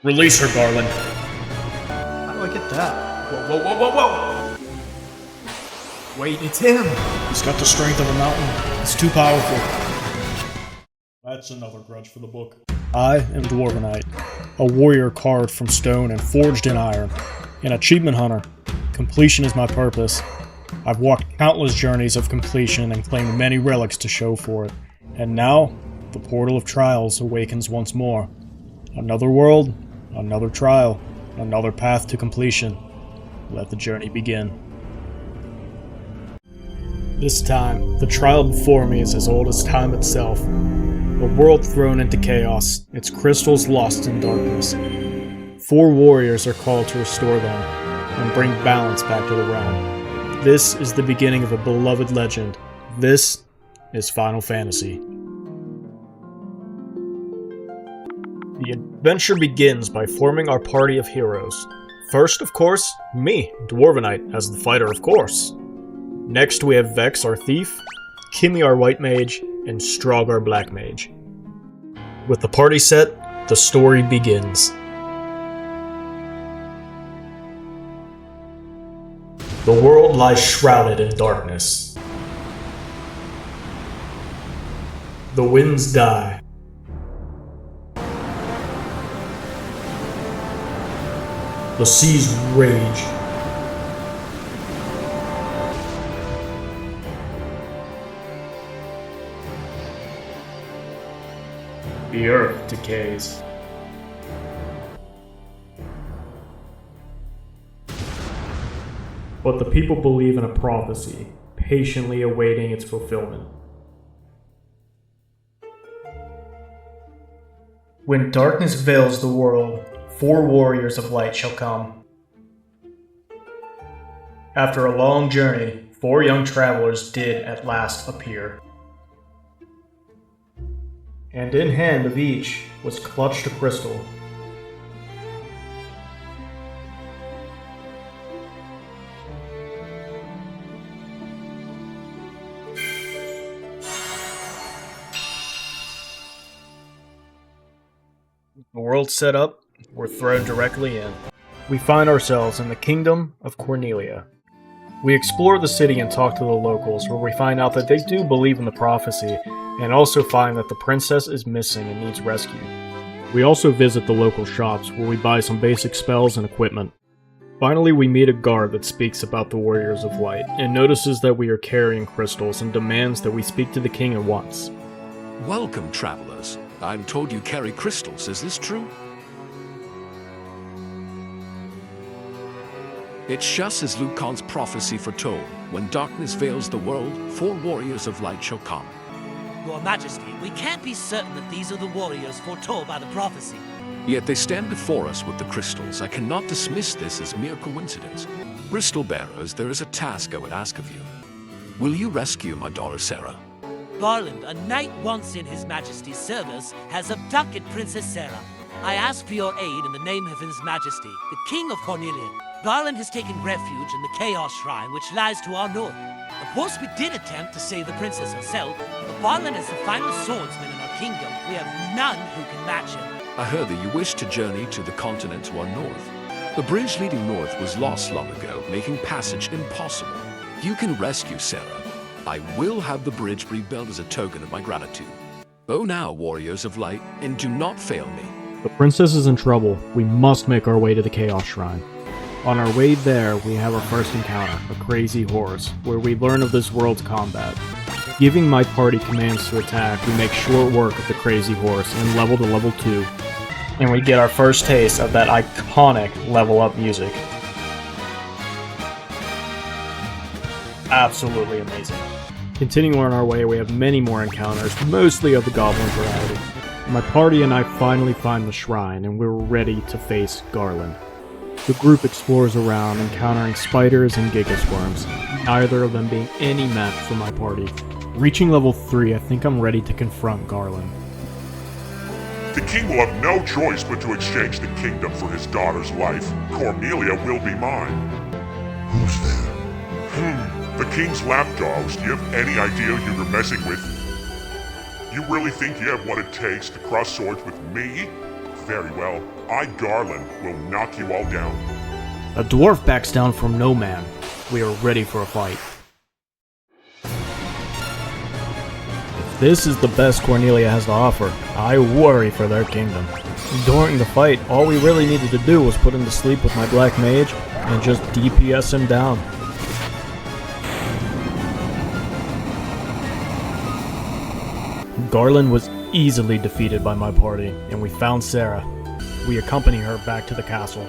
Release her, Garland. How do I get that? Whoa. Wait, it's him! He's got the strength of a mountain. It's too powerful. That's another grudge for the book. I am Dwarvenite, a warrior carved from stone and forged in iron. An achievement hunter. Completion is my purpose. I've walked countless journeys of completion and claimed many relics to show for it. And now, the portal of trials awakens once more. Another world, another trial, another path to completion. Let the journey begin. This time, the trial before me is as old as time itself. A world thrown into chaos, its crystals lost in darkness. 4 warriors are called to restore them and bring balance back to the realm. This is the beginning of a beloved legend. This is Final Fantasy. The adventure begins by forming our party of heroes. First, of course, me, Dwarvenite, as the fighter, of course. Next, we have Vex, our thief, Kimmy, our white mage, and Strog, our black mage. With the party set, the story begins. The world lies shrouded in darkness. The winds die. The seas rage. The earth decays. But the people believe in a prophecy, patiently awaiting its fulfillment. When darkness veils the world, 4 warriors of light shall come. After a long journey, 4 young travelers did at last appear. And in hand of each was clutched a crystal. The world set up, we're thrown directly in. We find ourselves in the kingdom of Cornelia. We explore the city and talk to the locals, where we find out that they do believe in the prophecy, and also find that the princess is missing and needs rescued. We also visit the local shops, where we buy some basic spells and equipment. Finally, we meet a guard that speaks about the Warriors of Light, and notices that we are carrying crystals and demands that we speak to the king at once. Welcome, travelers. I'm told you carry crystals, is this true? It's just as Lucan's prophecy foretold. When darkness veils the world, 4 warriors of light shall come. Your Majesty, we can't be certain that these are the warriors foretold by the prophecy. Yet they stand before us with the crystals. I cannot dismiss this as mere coincidence. Crystal bearers, there is a task I would ask of you. Will you rescue my daughter Sarah? Garland, a knight once in His Majesty's service, has abducted Princess Sarah. I ask for your aid in the name of His Majesty, the King of Cornelia. Garland has taken refuge in the Chaos Shrine, which lies to our north. Of course, we did attempt to save the princess herself, but Garland is the final swordsman in our kingdom. We have none who can match him. I heard that you wish to journey to the continent to our north. The bridge leading north was lost long ago, making passage impossible. If you can rescue Sarah, I will have the bridge rebuilt as a token of my gratitude. Go now, warriors of light, and do not fail me. The princess is in trouble. We must make our way to the Chaos Shrine. On our way there, we have our first encounter, a crazy horse, where we learn of this world's combat. Giving my party commands to attack, we make short work of the crazy horse and level to level 2. And we get our first taste of that iconic level up music. Absolutely amazing. Continuing on our way, we have many more encounters, mostly of the goblin variety. My party and I finally find the shrine, and we're ready to face Garland. The group explores around, encountering spiders and gigasworms, neither of them being any match for my party. Reaching level 3, I think I'm ready to confront Garland. The king will have no choice but to exchange the kingdom for his daughter's life. Cornelia will be mine. Who's there? The king's lapdogs. Do you have any idea who you're messing with? You really think you have what it takes to cross swords with me? Very well. I, Garland, will knock you all down. A dwarf backs down from no man. We are ready for a fight. If this is the best Cornelia has to offer, I worry for their kingdom. During the fight, all we really needed to do was put him to sleep with my black mage and just DPS him down. Garland was easily defeated by my party, and we found Sarah. We accompany her back to the castle.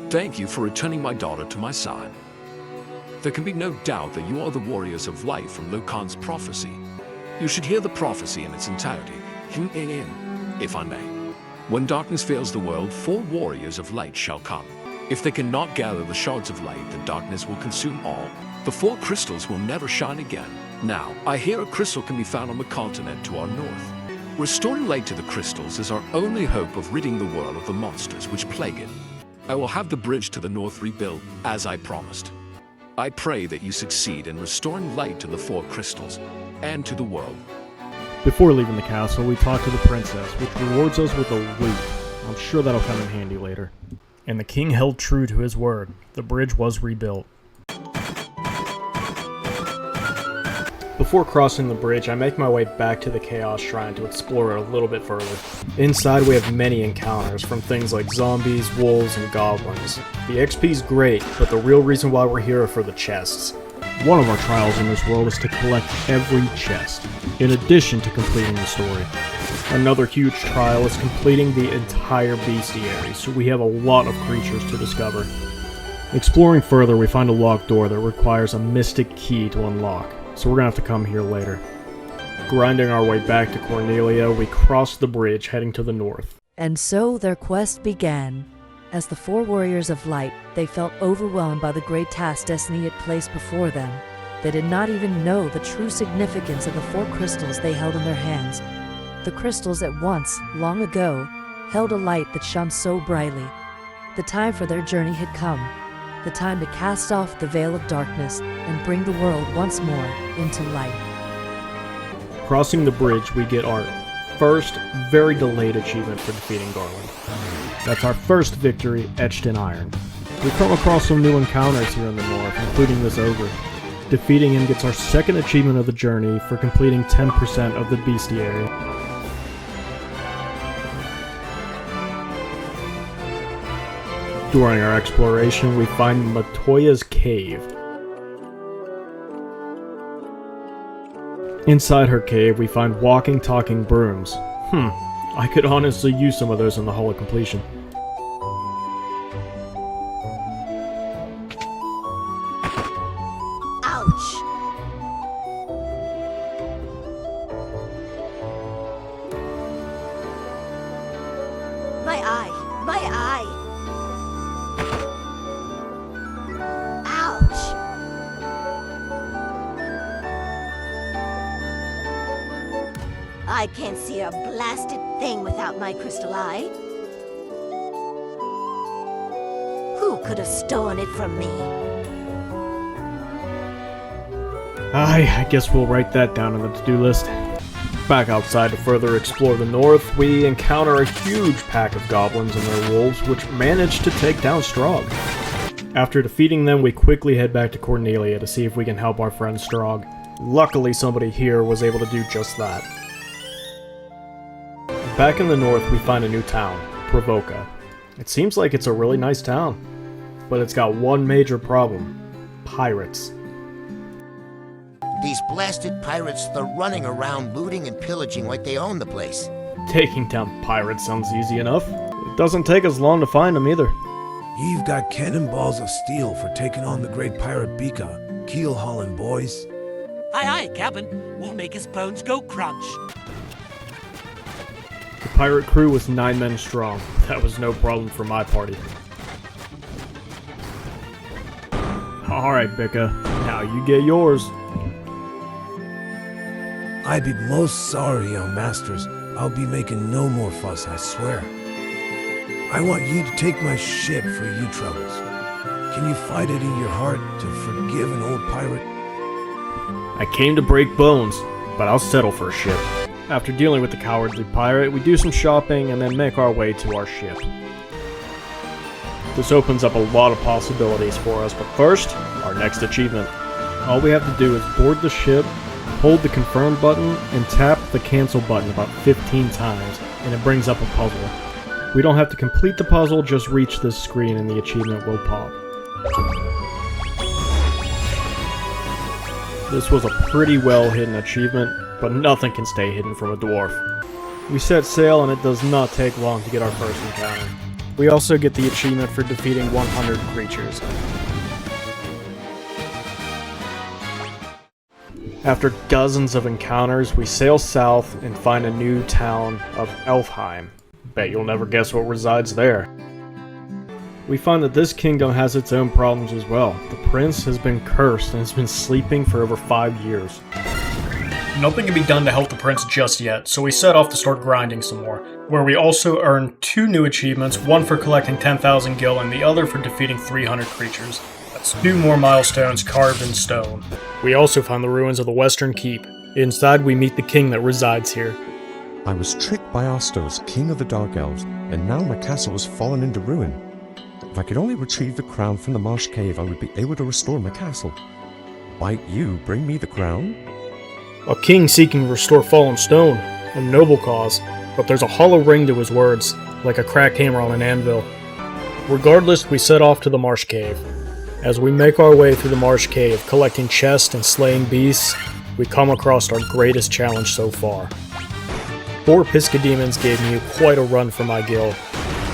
Thank you for returning my daughter to my side. There can be no doubt that you are the warriors of light from Lokan's prophecy. You should hear the prophecy in its entirety, if I may. When darkness fails the world, 4 warriors of light shall come. If they cannot gather the shards of light, then darkness will consume all. The 4 crystals will never shine again. Now, I hear a crystal can be found on the continent to our north. Restoring light to the crystals is our only hope of ridding the world of the monsters which plague it. I will have the bridge to the north rebuilt, as I promised. I pray that you succeed in restoring light to the 4 crystals, and to the world. Before leaving the castle, we talk to the princess, which rewards us with a loot. I'm sure that'll come in handy later. And the king held true to his word. The bridge was rebuilt. Before crossing the bridge, I make my way back to the Chaos Shrine to explore it a little bit further. Inside we have many encounters, from things like zombies, wolves, and goblins. The XP's great, but the real reason why we're here are for the chests. One of our trials in this world is to collect every chest, in addition to completing the story. Another huge trial is completing the entire bestiary, so we have a lot of creatures to discover. Exploring further, we find a locked door that requires a mystic key to unlock, so we're gonna have to come here later. Grinding our way back to Cornelia, we cross the bridge heading to the north. And so their quest began. As the 4 warriors of light, they felt overwhelmed by the great task destiny had placed before them. They did not even know the true significance of the 4 crystals they held in their hands. The crystals that once, long ago, held a light that shone so brightly. The time for their journey had come. The time to cast off the veil of darkness and bring the world once more into light. Crossing the bridge, we get our first, very delayed achievement for defeating Garland. That's our first victory etched in iron. We come across some new encounters here in the north, including this ogre. Defeating him gets our second achievement of the journey for completing 10% of the bestiary. During our exploration, we find Matoya's cave. Inside her cave, we find walking, talking brooms. I could honestly use some of those in the Hall of Completion. Ouch! My eye! My eye! Ouch! I can't see a blasted thing without my crystal eye. Who could have stolen it from me? I guess we'll write that down on the to-do list. Back outside to further explore the north, we encounter a huge pack of goblins and their wolves, which manage to take down Strog. After defeating them, we quickly head back to Cornelia to see if we can help our friend Strog. Luckily, somebody here was able to do just that. Back in the north, we find a new town, Provoca. It seems like it's a really nice town, but it's got one major problem: pirates. These blasted pirates, they're running around looting and pillaging like they own the place. Taking down pirates sounds easy enough. It doesn't take us long to find them either. You've got cannonballs of steel for taking on the great pirate Bika. Keel hauling, boys. Aye, aye, Captain. We'll make his bones go crunch. The pirate crew was 9 men strong. That was no problem for my party. Alright, Bika. Now you get yours. I'd be most sorry, young masters. I'll be making no more fuss, I swear. I want you to take my ship for you troubles. Can you find it in your heart to forgive an old pirate? I came to break bones, but I'll settle for a ship. After dealing with the cowardly pirate, we do some shopping and then make our way to our ship. This opens up a lot of possibilities for us, but first, our next achievement. All we have to do is board the ship, hold the confirm button, and tap the cancel button about 15 times, and it brings up a puzzle. We don't have to complete the puzzle, just reach this screen and the achievement will pop. This was a pretty well hidden achievement, but nothing can stay hidden from a dwarf. We set sail and it does not take long to get our first encounter. We also get the achievement for defeating 100 creatures. After dozens of encounters, we sail south and find a new town of Elfheim. Bet you'll never guess what resides there. We find that this kingdom has its own problems as well. The prince has been cursed and has been sleeping for over 5 years. Nothing can be done to help the prince just yet, so we set off to start grinding some more, where we also earn 2 new achievements, one for collecting 10,000 gil and the other for defeating 300 creatures. That's 2 more milestones carved in stone. We also find the ruins of the Western Keep. Inside we meet the king that resides here. I was tricked by Astos, king of the Dark Elves, and now my castle has fallen into ruin. If I could only retrieve the crown from the Marsh Cave, I would be able to restore my castle. Might you bring me the crown? A king seeking to restore fallen stone, a noble cause, but there's a hollow ring to his words, like a cracked hammer on an anvil. Regardless, we set off to the Marsh Cave. As we make our way through the Marsh Cave, collecting chests and slaying beasts, we come across our greatest challenge so far. 4 Piscademons gave me quite a run for my gil.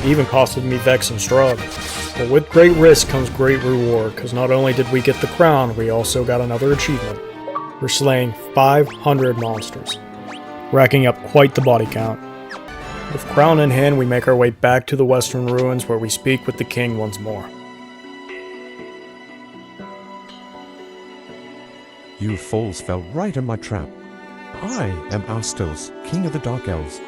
Even costed me Vex and Strug. But with great risk comes great reward, because not only did we get the crown, we also got another achievement. We're slaying 500 monsters, racking up quite the body count. With crown in hand, we make our way back to the western ruins where we speak with the king once more. You fools fell right in my trap. I am Astos, king of the Dark Elves.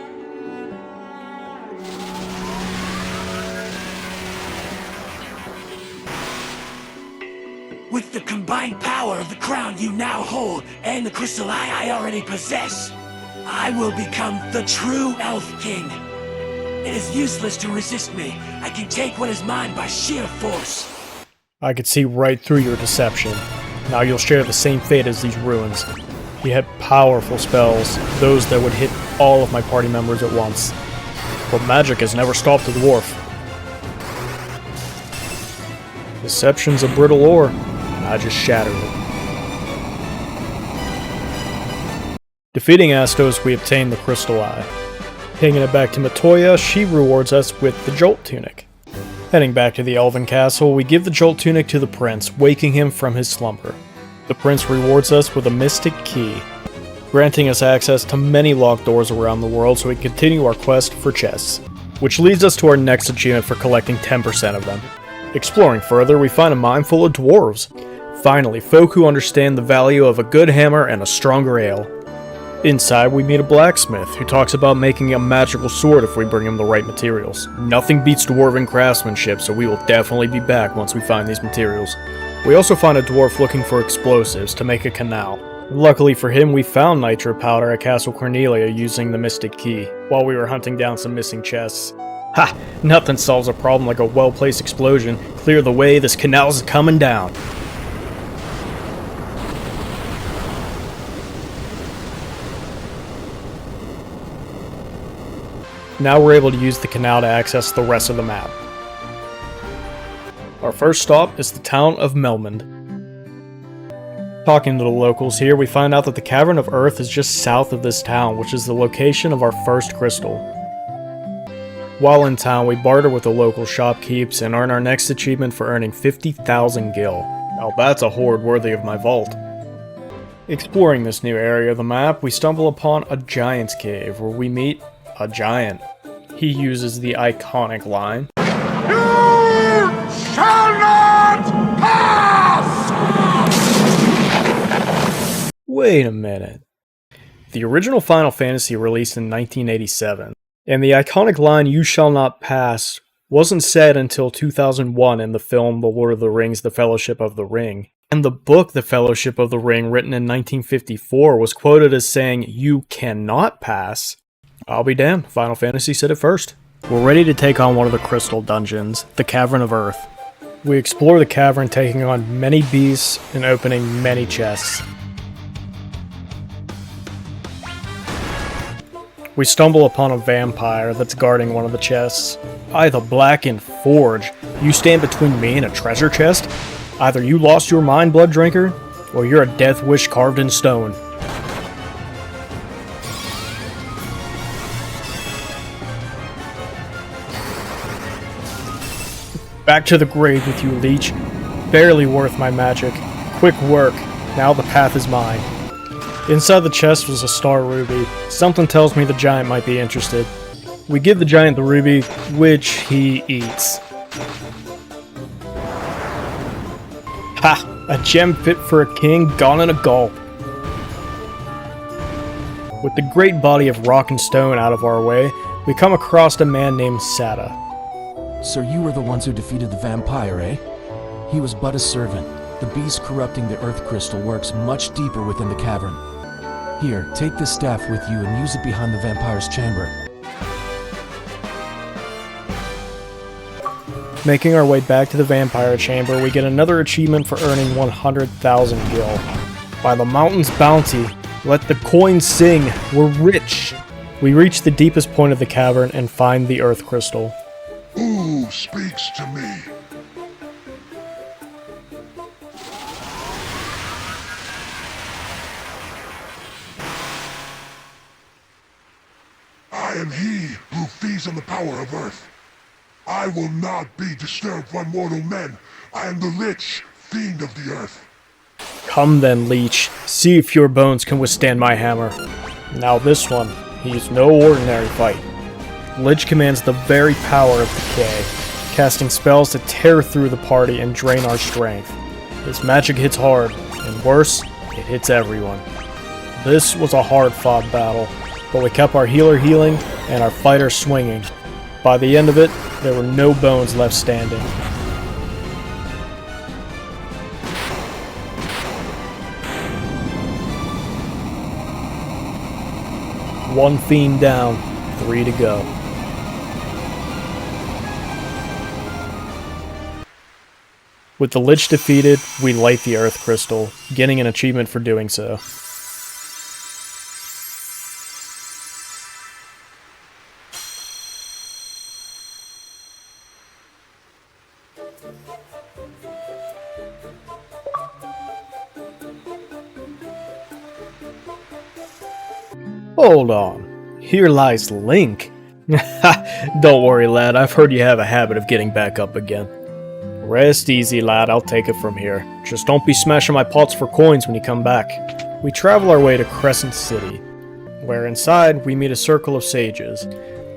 With the combined power of the crown you now hold and the crystal eye I already possess, I will become the true Elf King. It is useless to resist me. I can take what is mine by sheer force. I could see right through your deception. Now you'll share the same fate as these ruins. He had powerful spells, those that would hit all of my party members at once. But magic has never stopped a dwarf. Deception's a brittle ore. I just shattered it. Defeating Astos, we obtain the Crystal Eye. Taking it back to Matoya, she rewards us with the Jolt Tunic. Heading back to the Elven Castle, we give the Jolt Tunic to the prince, waking him from his slumber. The prince rewards us with a Mystic Key, granting us access to many locked doors around the world so we can continue our quest for chests, which leads us to our next achievement for collecting 10% of them. Exploring further, we find a mine full of dwarves. Finally, folk who understand the value of a good hammer and a stronger ale. Inside, we meet a blacksmith who talks about making a magical sword if we bring him the right materials. Nothing beats dwarven craftsmanship, so we will definitely be back once we find these materials. We also find a dwarf looking for explosives to make a canal. Luckily for him, we found nitro powder at Castle Cornelia using the Mystic Key, while we were hunting down some missing chests. Ha! Nothing solves a problem like a well-placed explosion. Clear the way, this canal's coming down. Now we're able to use the canal to access the rest of the map. Our first stop is the town of Melmond. Talking to the locals here, we find out that the Cavern of Earth is just south of this town, which is the location of our first crystal. While in town, we barter with the local shopkeepers and earn our next achievement for earning 50,000 gil. Now that's a hoard worthy of my vault. Exploring this new area of the map, we stumble upon a giant's cave where we meet a giant. He uses the iconic line, "You shall not pass!" Wait a minute. The original Final Fantasy released in 1987, and the iconic line, "You shall not pass," wasn't said until 2001 in the film The Lord of the Rings: The Fellowship of the Ring. And the book The Fellowship of the Ring, written in 1954, was quoted as saying, "You cannot pass." I'll be damned, Final Fantasy said it first. We're ready to take on one of the crystal dungeons, the Cavern of Earth. We explore the cavern, taking on many beasts and opening many chests. We stumble upon a vampire that's guarding one of the chests. I, the Blackened Forge, you stand between me and a treasure chest? Either you lost your mind, blood drinker, or you're a death wish carved in stone. Back to the grave with you, leech. Barely worth my magic. Quick work. Now the path is mine. Inside the chest was a star ruby. Something tells me the giant might be interested. We give the giant the ruby, which he eats. Ha! A gem fit for a king, gone in a gulp. With the great body of rock and stone out of our way, we come across a man named Sada. So you were the ones who defeated the vampire, eh? He was but a servant. The beast corrupting the earth crystal works much deeper within the cavern. Here, take this staff with you and use it behind the vampire's chamber. Making our way back to the vampire chamber, we get another achievement for earning 100,000 gil. By the mountain's bounty, let the coins sing, we're rich! We reach the deepest point of the cavern and find the earth crystal. Who speaks to me? I am he who feeds on the power of earth. I will not be disturbed by mortal men. I am the Lich, fiend of the earth. Come then, leech. See if your bones can withstand my hammer. Now this one, he's no ordinary fight. Lich commands the very power of decay, casting spells to tear through the party and drain our strength. His magic hits hard, and worse, it hits everyone. This was a hard-fought battle, but we kept our healer healing and our fighter swinging. By the end of it, there were no bones left standing. One fiend down, 3 to go. With the Lich defeated, we light the Earth Crystal, getting an achievement for doing so. Hold on. Here lies Link. Don't worry, lad. I've heard you have a habit of getting back up again. Rest easy, lad. I'll take it from here. Just don't be smashing my pots for coins when you come back. We travel our way to Crescent City, where inside we meet a circle of sages.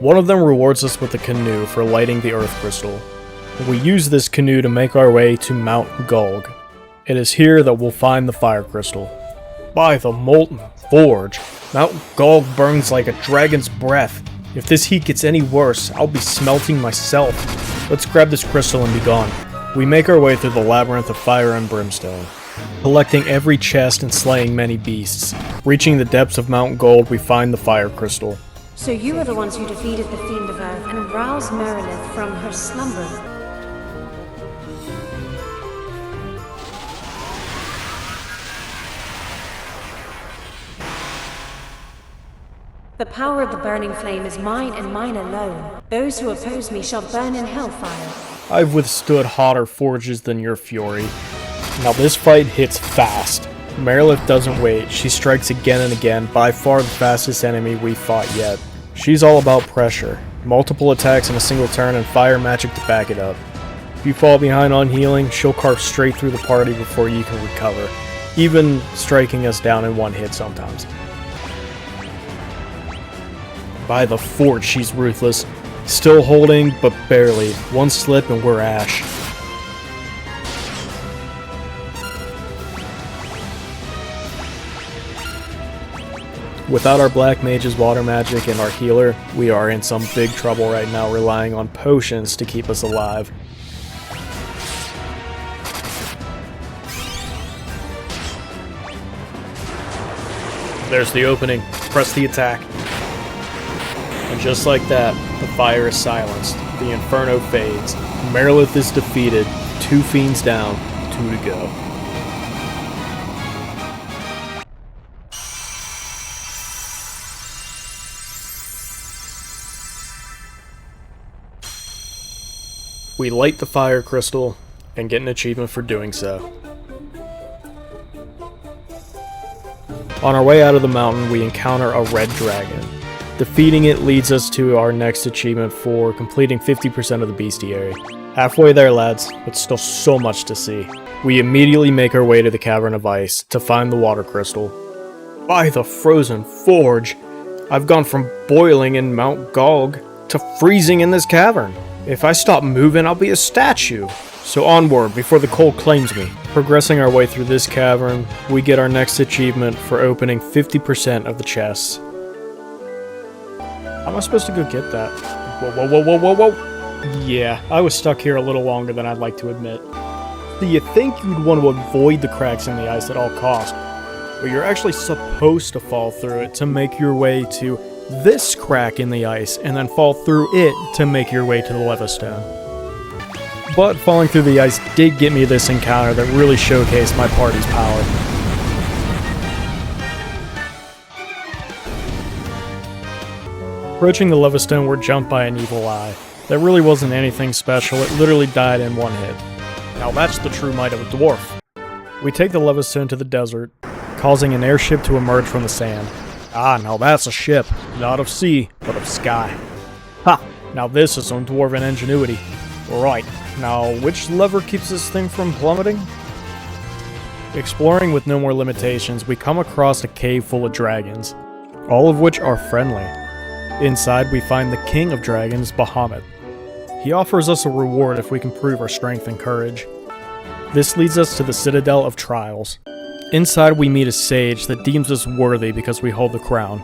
One of them rewards us with a canoe for lighting the Earth Crystal. We use this canoe to make our way to Mount Gulg. It is here that we'll find the Fire Crystal. By the Molten Forge, Mount Gulg burns like a dragon's breath. If this heat gets any worse, I'll be smelting myself. Let's grab this crystal and be gone. We make our way through the labyrinth of fire and brimstone, collecting every chest and slaying many beasts. Reaching the depths of Mount Gold, we find the Fire Crystal. So you are the ones who defeated the Fiend of Earth and roused Merilith from her slumber. The power of the burning flame is mine and mine alone. Those who oppose me shall burn in hellfire. I've withstood hotter forges than your fury. Now this fight hits fast. Merilith doesn't wait. She strikes again and again, by far the fastest enemy we've fought yet. She's all about pressure. Multiple attacks in a single turn and fire magic to back it up. If you fall behind on healing, she'll carve straight through the party before you can recover, even striking us down in one hit sometimes. By the Forge, she's ruthless. Still holding, but barely. One slip and we're ash. Without our Black Mage's water magic and our healer, we are in some big trouble right now, relying on potions to keep us alive. There's the opening. Press the attack. And just like that, The fire is silenced. The inferno fades. Merilith is defeated. 2 fiends down, 2 to go. We light the fire crystal and get an achievement for doing so. On our way out of the mountain, we encounter a red dragon. Defeating it leads us to our next achievement for completing 50% of the bestiary. Halfway there, lads, but still so much to see. We immediately make our way to the Cavern of Ice to find the water crystal. By the frozen forge! I've gone from boiling in Mount Gog to freezing in this cavern. If I stop moving, I'll be a statue. So onward before the cold claims me. Progressing our way through this cavern, we get our next achievement for opening 50% of the chests. How am I supposed to go get that? Whoa, whoa, whoa, whoa, whoa, whoa! Yeah, I was stuck here a little longer than I'd like to admit. So you think you'd want to avoid the cracks in the ice at all costs, but you're actually supposed to fall through it to make your way to this crack in the ice, and then fall through it to make your way to the Levistone. But falling through the ice did get me this encounter that really showcased my party's power. Approaching the Levistone, we're jumped by an evil eye. That really wasn't anything special, it literally died in 1 hit. Now that's the true might of a dwarf. We take the Levistone to the desert, causing an airship to emerge from the sand. Ah, now that's a ship, not of sea, but of sky. Ha! Now this is some Dwarven ingenuity. Right, now which lever keeps this thing from plummeting? Exploring with no more limitations, we come across a cave full of dragons, all of which are friendly. Inside, we find the king of dragons, Bahamut. He offers us a reward if we can prove our strength and courage. This leads us to the Citadel of Trials. Inside, we meet a sage that deems us worthy because we hold the crown.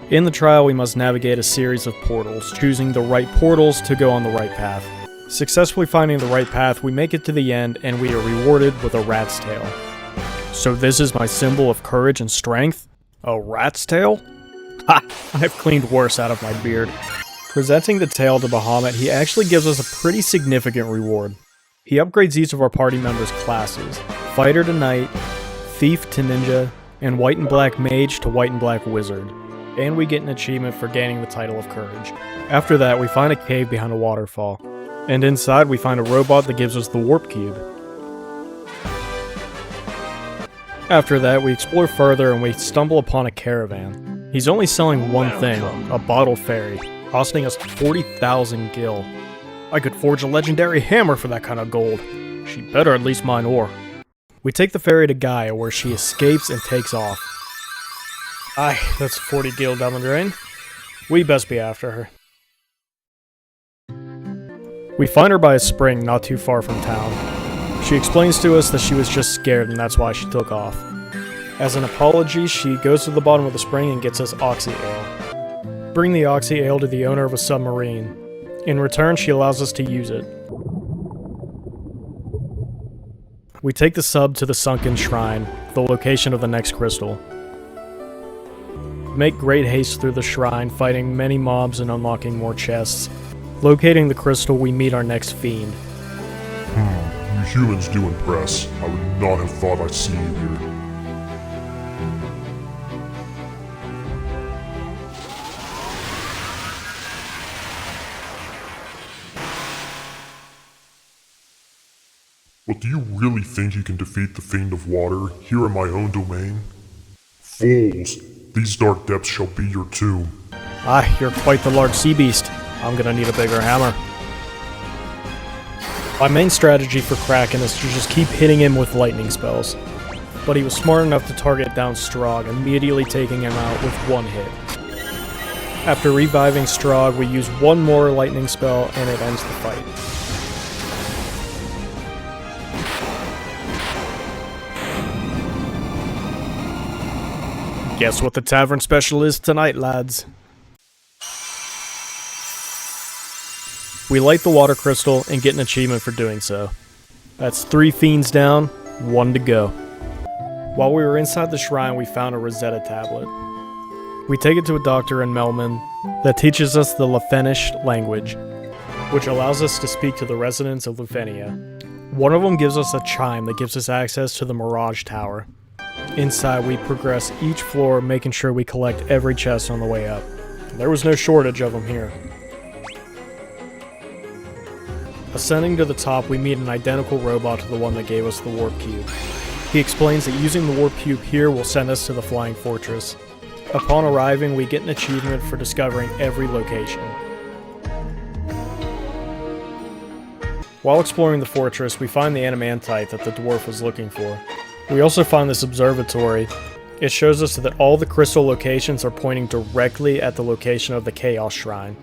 In the trial, we must navigate a series of portals, choosing the right portals to go on the right path. Successfully finding the right path, we make it to the end, and we are rewarded with a rat's tail. So this is my symbol of courage and strength? A rat's tail? Ha! I've cleaned worse out of my beard. Presenting the tail to Bahamut, he actually gives us a pretty significant reward. He upgrades each of our party members' classes, Fighter to Knight, Thief to Ninja, and White and Black Mage to White and Black Wizard. And we get an achievement for gaining the title of Courage. After that, we find a cave behind a waterfall. And inside, we find a robot that gives us the Warp Cube. After that, we explore further and we stumble upon a caravan. He's only selling one thing, a bottle fairy, costing us 40,000 gil. I could forge a legendary hammer for that kind of gold. She better at least mine ore. We take the ferry to Gaia, where she escapes and takes off. Aye, that's 40 gil down the drain. We best be after her. We find her by a spring not too far from town. She explains to us that she was just scared and that's why she took off. As an apology, she goes to the bottom of the spring and gets us Oxy Ale. Bring the Oxy Ale to the owner of a submarine. In return, she allows us to use it. We take the sub to the Sunken Shrine, the location of the next crystal. Make great haste through the shrine, fighting many mobs and unlocking more chests. Locating the crystal, we meet our next fiend. You humans do impress. I would not have thought I'd see you here. But do you really think you can defeat the Fiend of Water here in my own domain? Fools! These dark depths shall be your tomb. Ah, you're quite the large sea beast. I'm gonna need a bigger hammer. My main strategy for Kraken is to just keep hitting him with lightning spells. But he was smart enough to target down Strahd, immediately taking him out with 1 hit. After reviving Strahd, we use 1 more lightning spell and it ends the fight. Guess what the tavern special is tonight, lads? We light the water crystal and get an achievement for doing so. That's 3 fiends down, 1 to go. While we were inside the shrine, we found a Rosetta tablet. We take it to a doctor in Melman, that teaches us the Lefenish language, which allows us to speak to the residents of Lufenia. One of them gives us a chime that gives us access to the Mirage Tower. Inside, we progress each floor, making sure we collect every chest on the way up. There was no shortage of them here. Ascending to the top, we meet an identical robot to the one that gave us the warp cube. He explains that using the warp cube here will send us to the Flying Fortress. Upon arriving, we get an achievement for discovering every location. While exploring the fortress, we find the animantite that the dwarf was looking for. We also find this observatory. It shows us that all the crystal locations are pointing directly at the location of the Chaos Shrine.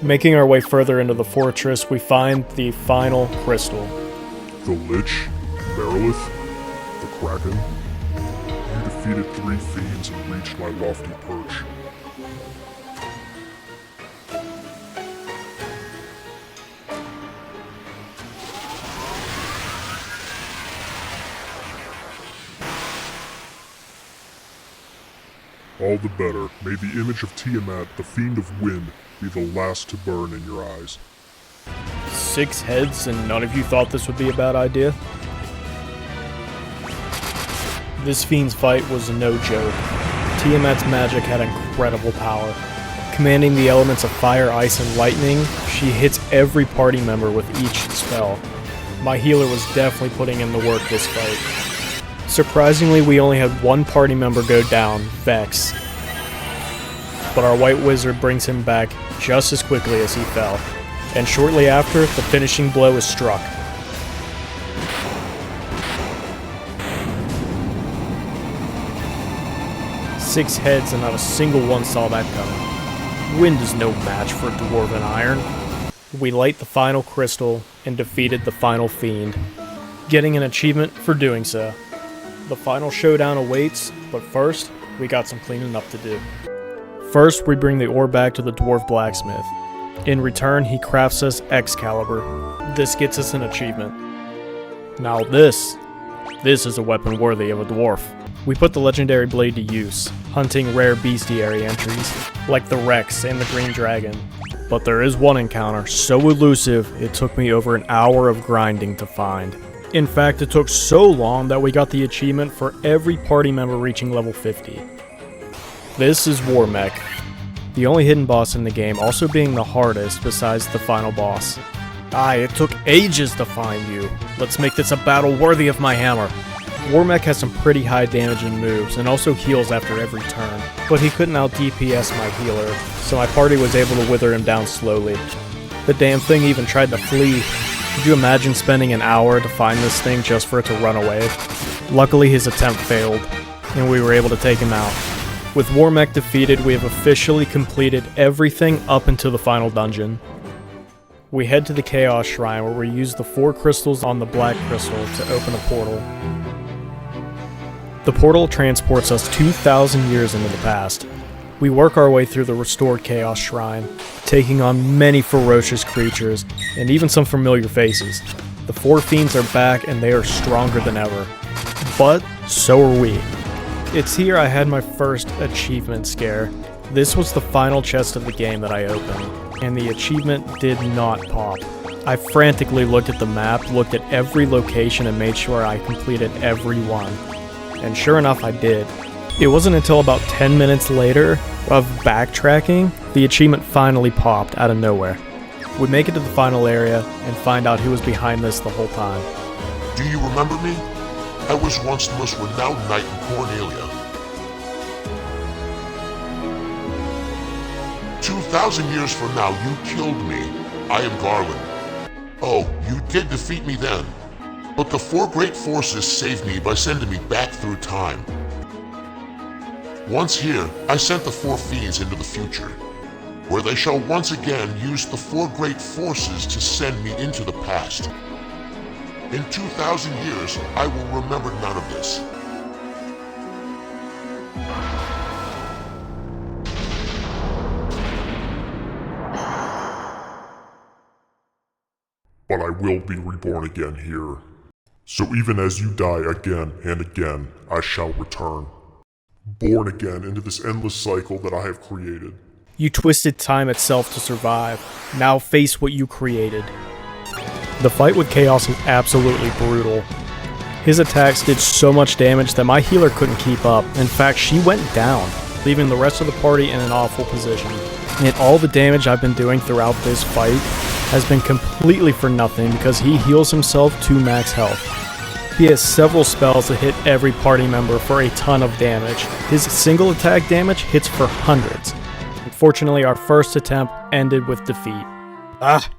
Making our way further into the fortress, we find the final crystal. The Lich, Berilith, the Kraken. You defeated 3 fiends and reached my lofty perch. All the better. May the image of Tiamat, the Fiend of Wind, be the last to burn in your eyes. 6 heads, and none of you thought this would be a bad idea? This fiend's fight was no joke. Tiamat's magic had incredible power. Commanding the elements of fire, ice, and lightning, she hits every party member with each spell. My healer was definitely putting in the work this fight. Surprisingly, we only had one party member go down, Vex. But our white wizard brings him back just as quickly as he fell. And shortly after, the finishing blow is struck. Six heads and not a single one saw that coming. Wind is no match for Dwarven iron. We light the final crystal and defeated the final fiend, getting an achievement for doing so. The final showdown awaits, but first, we got some cleaning up to do. First, we bring the ore back to the dwarf blacksmith. In return, he crafts us Excalibur. This gets us an achievement. Now this is a weapon worthy of a dwarf. We put the legendary blade to use, hunting rare bestiary entries, like the Rex and the Green Dragon. But there is one encounter so elusive, it took me over an hour of grinding to find. In fact, it took so long that we got the achievement for every party member reaching level 50. This is Warmech, the only hidden boss in the game, also being the hardest besides the final boss. It took ages to find you. Let's make this a battle worthy of my hammer. Warmech has some pretty high damaging moves and also heals after every turn, but he couldn't out DPS my healer, so my party was able to wither him down slowly. The damn thing even tried to flee. Could you imagine spending an hour to find this thing just for it to run away? Luckily his attempt failed, and we were able to take him out. With Warmech defeated, we have officially completed everything up until the final dungeon. We head to the Chaos Shrine where we use the 4 crystals on the black crystal to open a portal. The portal transports us 2,000 years into the past. We work our way through the restored Chaos Shrine, taking on many ferocious creatures, and even some familiar faces. The 4 fiends are back and they are stronger than ever. But so are we. It's here I had my first achievement scare. This was the final chest of the game that I opened, and the achievement did not pop. I frantically looked at the map, looked at every location, and made sure I completed every one. And sure enough, I did. It wasn't until about 10 minutes later of backtracking, the achievement finally popped out of nowhere. We make it to the final area and find out who was behind this the whole time. Do you remember me? I was once the most renowned knight in Cornelia. 2,000 years from now, you killed me. I am Garland. Oh, you did defeat me then. But the 4 great forces saved me by sending me back through time. Once here, I sent the 4 fiends into the future, where they shall once again use the 4 great forces to send me into the past. In 2,000 years, I will remember none of this. But I will be reborn again here. So even as you die again and again, I shall return. Born again into this endless cycle that I have created. You twisted time itself to survive. Now face what you created. The fight with Chaos is absolutely brutal. His attacks did so much damage that my healer couldn't keep up. In fact, she went down, leaving the rest of the party in an awful position. And all the damage I've been doing throughout this fight has been completely for nothing because he heals himself to max health. He has several spells that hit every party member for a ton of damage. His single attack damage hits for hundreds. Unfortunately, our first attempt ended with defeat.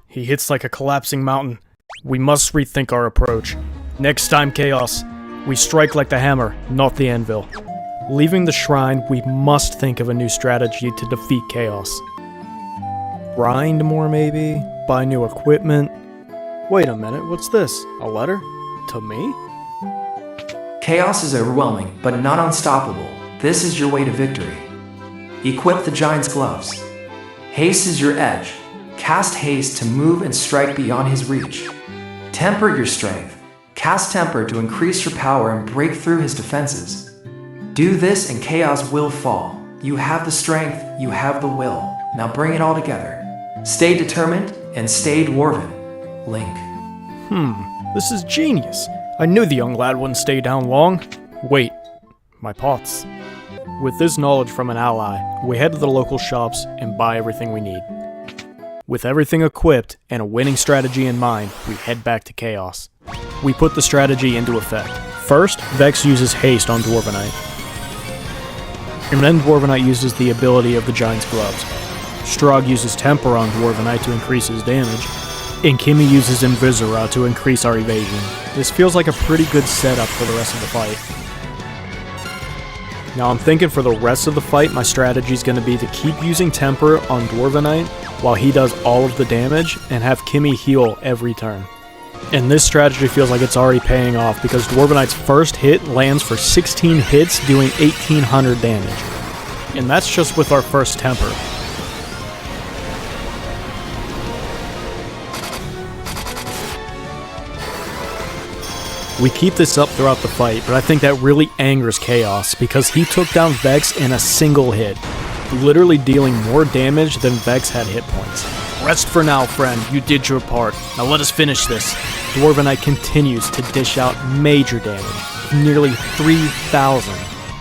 He hits like a collapsing mountain. We must rethink our approach. Next time, Chaos, we strike like the hammer, not the anvil. Leaving the shrine, we must think of a new strategy to defeat Chaos. Grind more, maybe? Buy new equipment? Wait a minute, what's this? A letter? To me? Chaos is overwhelming, but not unstoppable. This is your way to victory. Equip the Giant's gloves. Haste is your edge. Cast haste to move and strike beyond his reach. Temper your strength. Cast temper to increase your power and break through his defenses. Do this and Chaos will fall. You have the strength, you have the will. Now bring it all together. Stay determined and stay Dwarven. Link. This is genius. I knew the young lad wouldn't stay down long. Wait, my pots. With this knowledge from an ally, we head to the local shops and buy everything we need. With everything equipped and a winning strategy in mind, we head back to Chaos. We put the strategy into effect. First, Vex uses haste on Dwarvenite. And then Dwarvenite uses the ability of the Giant's Gloves. Strahd uses Temper on Dwarvenite to increase his damage, and Kimmy uses Invisora to increase our evasion. This feels like a pretty good setup for the rest of the fight. Now I'm thinking for the rest of the fight, my strategy is going to be to keep using Temper on Dwarvenite while he does all of the damage, and have Kimmy heal every turn. And this strategy feels like it's already paying off because Dwarvenite's first hit lands for 16 hits, doing 1800 damage. And that's just with our first Temper. We keep this up throughout the fight, but I think that really angers Chaos because he took down Vex in a single hit, literally dealing more damage than Vex had hit points. Rest for now, friend. You did your part. Now let us finish this. Dwarvenite continues to dish out major damage, nearly 3,000.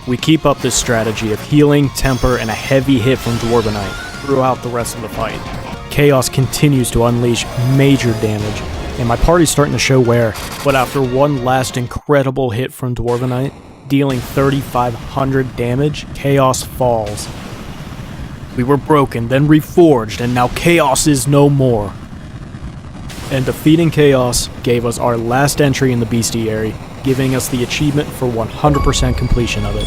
We keep up this strategy of healing, temper, and a heavy hit from Dwarvenite throughout the rest of the fight. Chaos continues to unleash major damage, and my party's starting to show wear, but after one last incredible hit from Dwarvenite, dealing 3,500 damage, Chaos falls. We were broken, then reforged, and now Chaos is no more. And defeating Chaos gave us our last entry in the bestiary, giving us the achievement for 100% completion of it.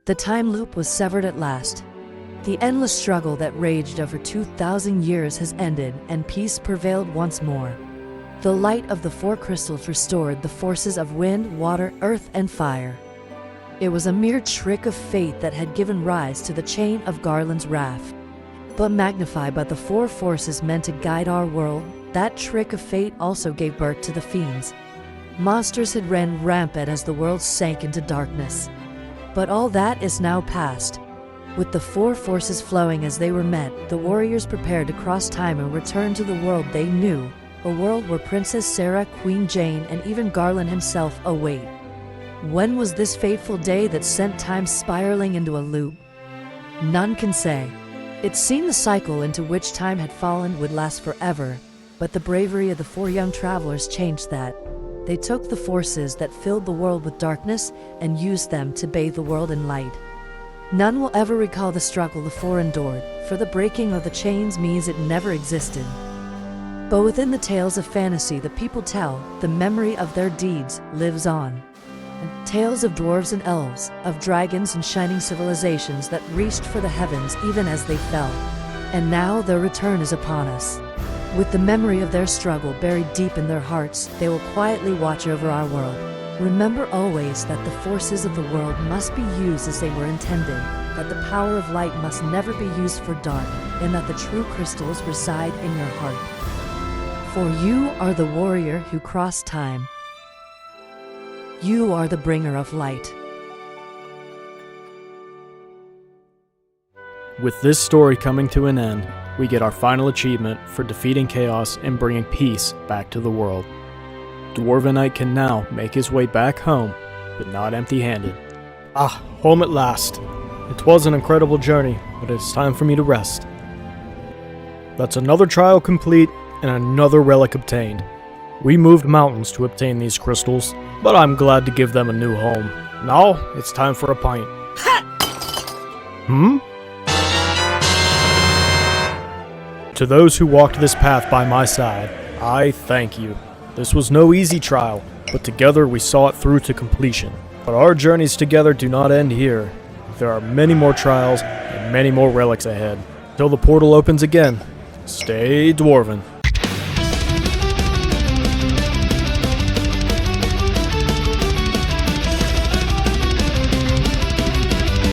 The time loop was severed at last. The endless struggle that raged over 2,000 years has ended, and peace prevailed once more. The light of the four crystals restored the forces of wind, water, earth, and fire. It was a mere trick of fate that had given rise to the chain of Garland's wrath. But magnified by the four forces meant to guide our world, that trick of fate also gave birth to the fiends. Monsters had ran rampant as the world sank into darkness. But all that is now past. With the four forces flowing as they were meant, the warriors prepared to cross time and return to the world they knew, a world where Princess Sarah, Queen Jane, and even Garland himself await. When was this fateful day that sent time spiraling into a loop? None can say. It seemed the cycle into which time had fallen would last forever, but the bravery of the four young travelers changed that. They took the forces that filled the world with darkness and used them to bathe the world in light. None will ever recall the struggle the four endured, for the breaking of the chains means it never existed. But within the tales of fantasy the people tell, the memory of their deeds lives on. And tales of dwarves and elves, of dragons and shining civilizations that reached for the heavens even as they fell. And now their return is upon us. With the memory of their struggle buried deep in their hearts, they will quietly watch over our world. Remember always that the forces of the world must be used as they were intended, that the power of light must never be used for dark, and that the true crystals reside in your heart. For you are the warrior who crossed time. You are the bringer of light. With this story coming to an end, we get our final achievement for defeating chaos and bringing peace back to the world. Dwarvenite can now make his way back home, but not empty-handed. Ah, home at last. It was an incredible journey, but it's time for me to rest. That's another trial complete and another relic obtained. We moved mountains to obtain these crystals, but I'm glad to give them a new home. Now, it's time for a pint. To those who walked this path by my side, I thank you. This was no easy trial, but together we saw it through to completion. But our journeys together do not end here. There are many more trials and many more relics ahead. Till the portal opens again, stay Dwarven.